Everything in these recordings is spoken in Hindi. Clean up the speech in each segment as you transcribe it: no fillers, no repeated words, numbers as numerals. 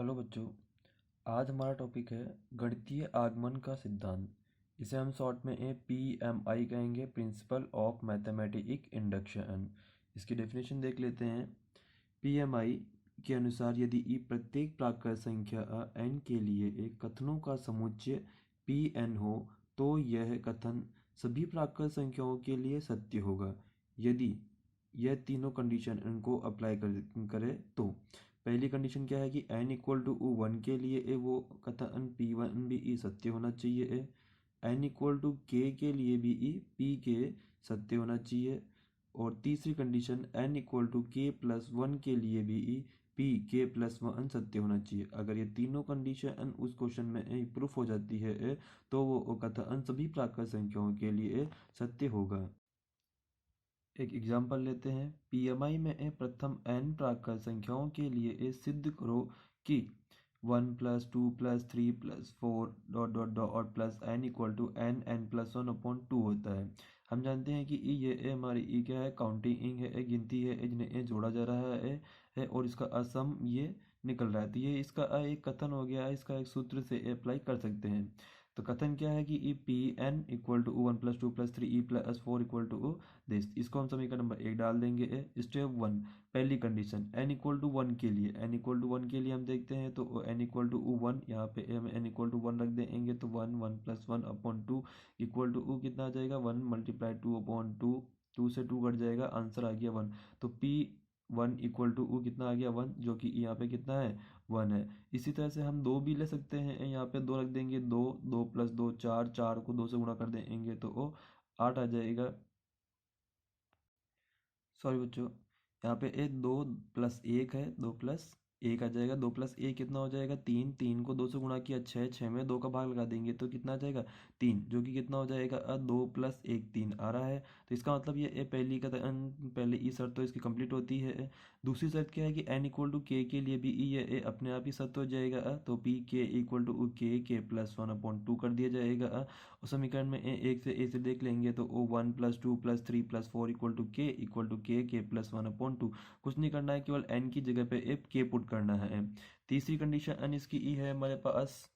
हेलो बच्चों। आज हमारा टॉपिक है गणितीय आगमन का सिद्धांत। इसे हम शॉर्ट में PMI कहेंगे, प्रिंसिपल ऑफ मैथमेटिक इंडक्शन। इसकी डेफिनेशन देख लेते हैं। PMI के अनुसार यदि प्रत्येक प्राकृत संख्या n के लिए एक कथनों का समुच्चय Pn हो तो यह कथन सभी प्राकृत संख्याओं के लिए सत्य होगा यदि यह तीनों कंडीशन इनको अप्लाई करे तो पहली कंडीशन क्या है कि n इक्वल टू 1 के लिए वो कथन P1 भी सत्य होना चाहिए। n इक्वल टू k के लिए भी P के सत्य होना चाहिए। और तीसरी condition n equal to k plus 1 के लिए भी P k प्लस 1 सत्य होना चाहिए। अगर ये तीनों कंडीशन उस क्वेश्चन में प्रूफ हो जाती है तो वो कथन सभी प्राकृत संख्याओं के लिए सत्य होगा। एक एग्जाम्पल लेते हैं। PMI में प्रथम n प्राकृत संख्याओं के लिए सिद्ध करो कि 1 plus 2 plus 3 plus 4 dot dot dot plus n equal to n plus 1/2 होता है। हम जानते हैं कि ये हमारी क्या है, काउंटिंग है, गिनती है, जिन्हें जोड़ा जा रहा है और इसका असम ये निकल रहा है। तो ये इसका एक कथन हो गया है, इसका एक सूत्र से अप्लाई कर सकते हैं। तो कथन क्या है कि Pn equal to 1 plus 2 plus 3 plus 4 equal to this. इसको हम समीकरण नंबर 1 डाल देंगे। स्टेप 1 पहली कंडीशन n इक्वल टू 1 के लिए, n इक्वल टू 1 के लिए हम देखते हैं तो n इक्वल टू 1, यहाँ पे हम n इक्वल टू 1 रख देंगे तो 1 प्लस 1/2 इक्वल टू कितना आ जाएगा 1 मल्टीप्लाई 2/2, 2 से 2 कट जाएगा, आंसर आ गया 1। तो P1 इक्वल टू कितना आ गया 1, जो कि यहाँ पे कितना है 1 है। इसी तरह से हम 2 भी ले सकते हैं, यहाँ पे 2 रख देंगे, 2 2 प्लस 2 4, 4 को 2 से गुणा कर देंगे तो वो 8 आ जाएगा। सॉरी बच्चों, यहाँ पे 2 प्लस 1 है, 2 प्लस 1 आ जाएगा। 2 प्लस 1 कितना हो जाएगा 3, 3 को 2 से गुणा किया 6, 6 में 2 का भाग लगा देंगे तो कितना आ जाएगा 3, जो कि कितना हो जाएगा 2 प्लस 1 3 आ रहा है। तो इसका मतलब ये पहली का पहले शर्त तो इसकी कंप्लीट होती है। दूसरी शर्त क्या है कि n इक्वल टू के लिए भी ये अपने आप ही सत्य हो जाएगा। तो पी के इक्वल टू के प्लस 1/2 कर दिया जाएगा। और समीकरण में एक से देख लेंगे तो 1 plus 2 plus 3 plus 4 equal to k plus 1/2। कुछ नहीं करना है, केवल n की जगह पे एक k पुट करना है। तीसरी कंडीशन n इसकी है हमारे पास।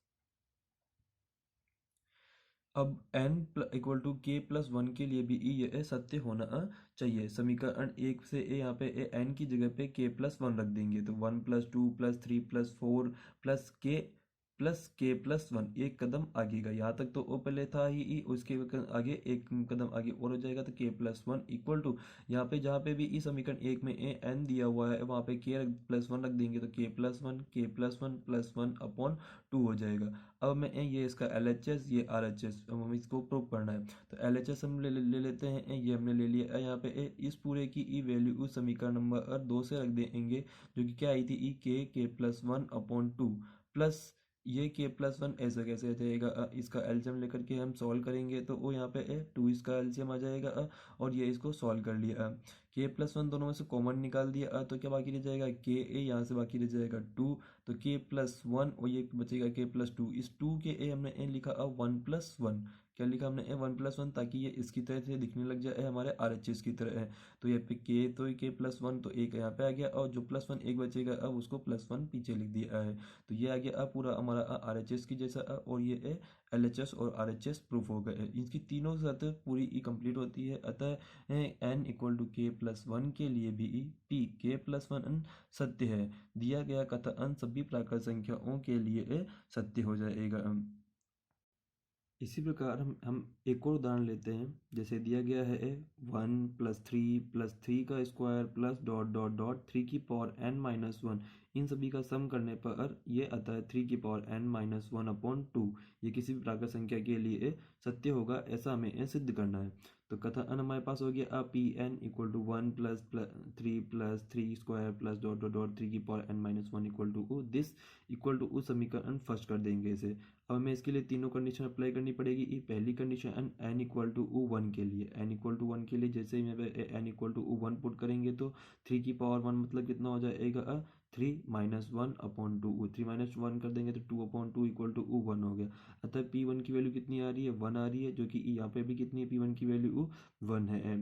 अब n equal to k plus 1 के लिए भी ये सत्य होना चाहिए। समीकरण 1 से यहाँ पे n की जगह पे k प्लस 1 रख देंगे तो 1 plus 2 plus 3 plus 4 plus k plus 1, एक कदम आगे का। यहाँ तक तो ओ पहले था ही, उसके आगे एक कदम आगे और हो जाएगा तो k प्लस 1 इक्वल टू, यहाँ पे जहाँ पे भी इस समीकरण 1 में n दिया हुआ है वहाँ पे k प्लस 1 रख देंगे तो k प्लस 1 प्लस 1/2 हो जाएगा। अब मैं ये इसका LHS, ये RHS, अब हमें इसको प्रूव करना है। तो LHS हम ले लेते हैं, ये हमने ले लिया। यहाँ पे इस पूरे की वैल्यू उस समीकरण नंबर 2 से रख देंगे, जो कि क्या आई थी k प्लस 1/2 प्लस ये k प्लस 1 ऐसा कैसे आ जाएगा। इसका एलसीएम लेकर के हम सॉल्व करेंगे तो वो यहाँ पे 2 इसका एलसीएम आ जाएगा। और ये इसको सॉल्व कर लिया। k प्लस 1 दोनों में से कॉमन निकाल दिया तो क्या बाकी रह जाएगा k यहाँ से बाकी रह जाएगा 2, तो k प्लस 1 और ये बचेगा k प्लस 2। इस 2 के हमने लिखा 1 प्लस 1, क्या लिखा हमने 1 प्लस 1, ताकि ये इसकी तरह से दिखने लग जाए हमारे RHS की तरह है। तो ये पे k, तो k प्लस 1 तो एक यहाँ पे आ गया, और जो प्लस 1 एक बचेगा अब उसको प्लस 1 पीछे लिख दिया है। तो ये आ गया पूरा हमारा RHS की जैसा। और ये LHS और RHS प्रूफ हो गए। इसकी तीनों शर्त पूरी कंप्लीट होती है। अतः n equal to k plus 1 के लिए भी p k प्लस 1 सत्य है। दिया गया कथन सभी प्राकृत संख्याओं के लिए सत्य हो जाएगा। इसी प्रकार हम एक और उदाहरण लेते हैं। जैसे दिया गया है 1 प्लस 3 का square plus dot dot dot 3 की पावर n-1, इन सभी का सम करने पर ये आता है 3 की पावर n-1/2। ये किसी भी प्राकृत संख्या के लिए सत्य होगा, ऐसा हमें सिद्ध करना है। तो कथन हमारे पास हो गया Pn equal to 1 plus 3 square plus dot dot dot 3 की power n-1 equal to this equal to उस समीकरण फर्स्ट कर देंगे इसे। अब हमें इसके लिए तीनों कंडीशन अप्लाई करनी पड़ेगी। पहली कंडीशन n इक्वल टू 1 के लिए, n इक्वल टू 1 के लिए जैसे ही n इक्वल टू 1 पुट करेंगे तो 3 की पावर 1 मतलब कितना हो जाएगा 3 माइनस 1/2। 3 माइनस 1 कर देंगे तो 2/2 इक्वल टू 1 हो गया। अतः P1 की वैल्यू कितनी आ रही है 1 आ रही है, जो कि यहाँ पे भी कितनी है P1 की वैल्यू 1 है।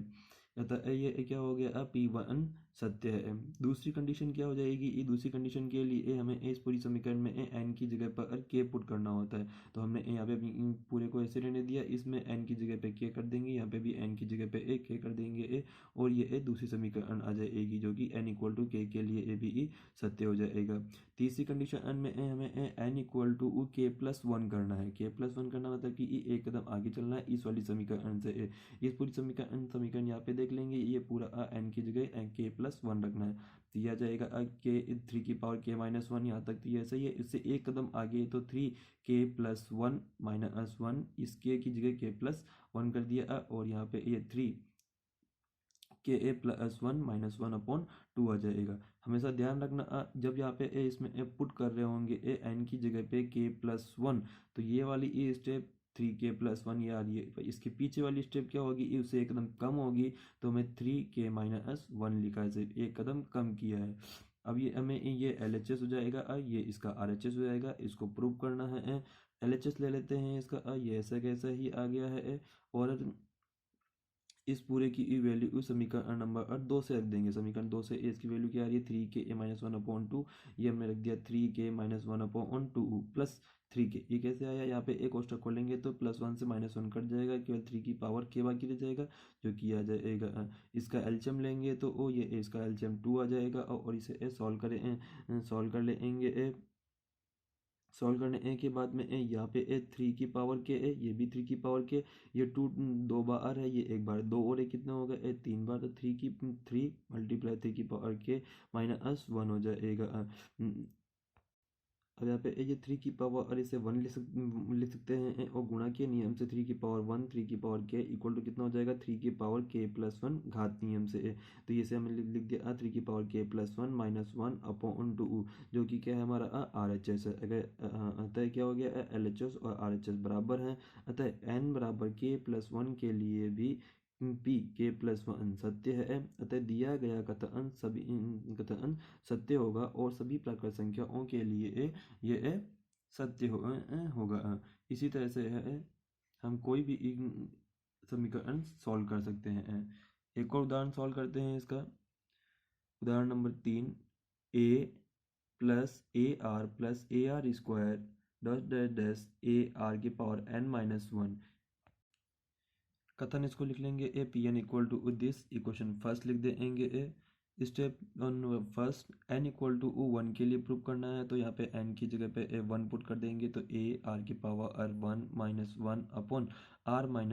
अतः ये क्या हो गया P1 सत्य है। दूसरी कंडीशन क्या हो जाएगी, ये दूसरी कंडीशन के लिए हमें इस पूरी समीकरण में एन की जगह पर के पुट करना होता है। तो हमने यहाँ पे इन पूरे को ऐसे रहने दिया, इसमें एन की जगह पे के कर देंगे, यहाँ पे भी एन की जगह पे ए के कर देंगे ए, और ये ए दूसरी समीकरण आ जाएगी जो कि एन इक्वल टू के लिए ए भी ई सत्य हो जाएगा। तीसरी कंडीशन में हमें N equal to k plus one करना है। के प्लस वन करना मतलब कि एक कदम आगे चलना है इस वाली समीकरण से। इस पूरी समीकरण यहाँ पे देख लेंगे, ये पूरा एन की जगह के प्लस वन रखना है। तो यह जाएगा के 3 की पावर के माइनस वन, यहाँ तक तो ये सही है। इससे एक कदम आगे तो 3 के प्लस वन माइनस वन, इस के की जगह के प्लस वन कर दिया, और यहाँ पे ये 3 के a plus one minus one upon two आ जाएगा। हमेशा ध्यान रखना जब यहाँ पे ए इसमें ए पुट कर रहे होंगे ए एन की जगह पे के प्लस वन, तो ये वाली ए स्टेप 3 के प्लस वन ये आ रही है, इसके पीछे वाली स्टेप क्या होगी, ये उससे एक कदम कम होगी, तो हमें 3 के-1 लिखा है, सिर्फ एक कदम कम किया है। अब ये हमें ये LHS हो जाएगा, ये इसका RHS हो जाएगा, इसको प्रूव करना है। LHS ले लेते हैं इसका, ये ऐसा कैसा ही आ गया है, और इस पूरे की वैल्यू समीकरण नंबर 2 से रख देंगे। समीकरण 2 से इसकी वैल्यू क्या आ रही है, 3 के-1/2, ये हमने रख दिया 3 के-1/2 प्लस 3 के। ये कैसे आया, यहाँ पे एक कोष्टक खोलेंगे तो +1 से -1 कट जाएगा, केवल 3 की पावर के बाकी रह जाएगा, जो कि आ जाएगा। इसका एलसीएम लेंगे तो ये इसका एलसीएम 2 आ जाएगा, और इसे सॉल्व कर लेंगे। सॉल्व करने के बाद में यहाँ पे 3 की पावर के ये भी 3 की पावर के, ये 2 दो बार है, ये एक बार, दो और कितना होगा 3 बार, तो 3 मल्टीप्लाई 3 की पावर के -1 हो जाएगा। अब यहाँ पे ये 3 की पावर और इसे 1 लिख सकते हैं, और गुणा के नियम से 3 की पावर 1 3 की पावर के इक्वल टू कितना हो जाएगा, 3 की पावर के प्लस 1 घात नियम से। तो ये से हमने लिख दिया 3 की पावर के प्लस 1 -1 अपॉन 2, जो कि क्या है हमारा RHS है। अगर अतः क्या हो गया, LHS और RHS बराबर हैं, अतः n बराबर के प्लस 1 के लिए भी पी के प्लस वन सत्य है। अतः दिया गया कथन सत्य होगा, और सभी प्राकृत संख्याओं के लिए ये सत्य होगा। इसी तरह से हम कोई भी समीकरण सॉल्व कर सकते हैं। एक और उदाहरण सॉल्व करते हैं इसका। उदाहरण number 3, a plus AR plus AR square dash AR की पावर n-1। कथन इसको लिख लेंगे Pn equal to this equation first लिख देंगे। Step on first, n equal to 1 के लिए प्रूव करना है, तो यहाँ पे n की जगह पे 1 पुट कर देंगे, तो AR की पावर 1-1 अपॉन R-1।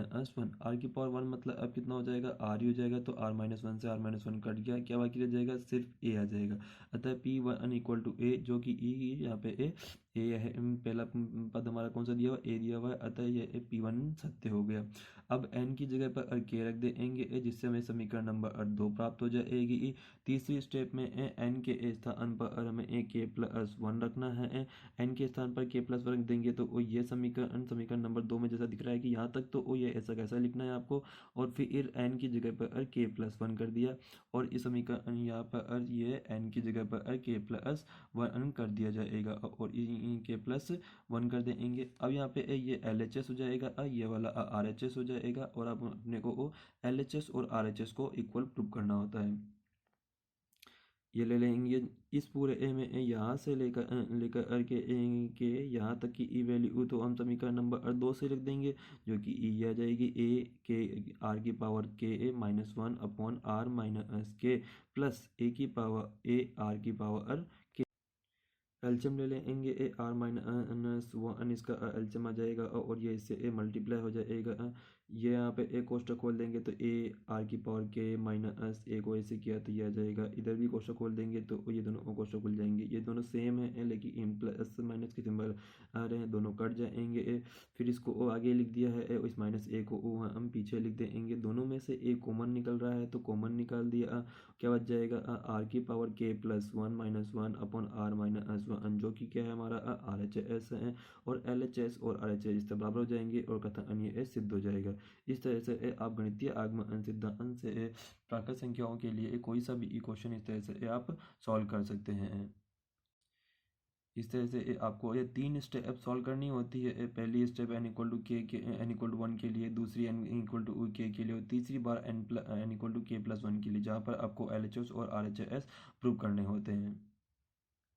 R की पावर 1 मतलब अब कितना हो जाएगा, R ही हो जाएगा, तो R-1 से R-1 कट गया, क्या बाकी रह जाएगा, सिर्फ A आ जाएगा। अतः P1 इक्वल टू A, जो कि E यहाँ पे A है, पहला पद हमारा कौन सा दिया हुआ, A दिया हुआ है, अतः ये P1 सत्य हो गया। अब n की जगह पर k रख देंगे, जिससे हमें समीकरण नंबर 2 प्राप्त हो जाएगी। तीसरी स्टेप में n के स्थान पर हमें k+1 रखना है। n के स्थान पर k+1 रख देंगे तो ये समीकरण नंबर 2 में जैसा दिख रहा है कि यहाँ तक तो ये ऐसा कैसा लिखना है आपको, और फिर n की जगह पर k+1 कर दिया, और इस समीकरण यहाँ पर ये n की जगह पर k+1 कर दिया जाएगा, और k+1 कर देंगे। अब यहाँ पे ये LHS हो जाएगा, ये वाला RHS हो जाएगा, और अब अपने को LHS और RHS को इक्वल प्रूव करना होता है। ये ले लेंगे इस पूरे ए में यहाँ से लेकर के यहाँ तक की ई वैल्यू, तो हम समीकरण नंबर 2 से लिख देंगे, जो कि ई आ जाएगी ए के आर की पावर के-1 अपॉन R-के प्लस ए आर की पावर के। एल्शियम ले लेंगे R-1, इसका एल्शियम आ जाएगा, और ये इससे मल्टीप्लाई हो जाएगा। ये यहाँ पे एक कोष्टक खोल देंगे तो AR की पावर के-1 को ऐसे किया तो ये आ जाएगा। इधर भी कोष्टक खोल देंगे तो ये दोनों कोष्टक खुल जाएंगे। ये दोनों सेम है, लेकिन प्लस माइनस के सिंबल आ रहे हैं, दोनों कट जाएंगे। फिर इसको आगे लिख दिया है, इस -a को हम पीछे लिख देंगे। दोनों में से एक कॉमन निकल रहा है, तो कॉमन निकाल दिया, क्या बच जाएगा, R की पावर k+1 अपॉन R-1, जो कि क्या है हमारा RHS है, और LHS और RHS इससे बराबर हो जाएंगे, और कथन ये सिद्ध हो जाएगा। इस तरह से आप गणितीय आगमन सिद्धांत से प्राकृत संख्याओं के लिए कोई सा भी इक्वेशन इस तरह से आप सॉल्व कर सकते हैं। इस तरह से आपको ये 3 स्टेप सॉल्व करनी होती है। पहली स्टेप n इक्वल टू के n इक्वल टू 1 के लिए, दूसरी n इक्वल टू के लिए, और तीसरी बार n equal to k plus 1 के लिए, जहाँ पर आपको LHS और RHS प्रूव करने होते हैं।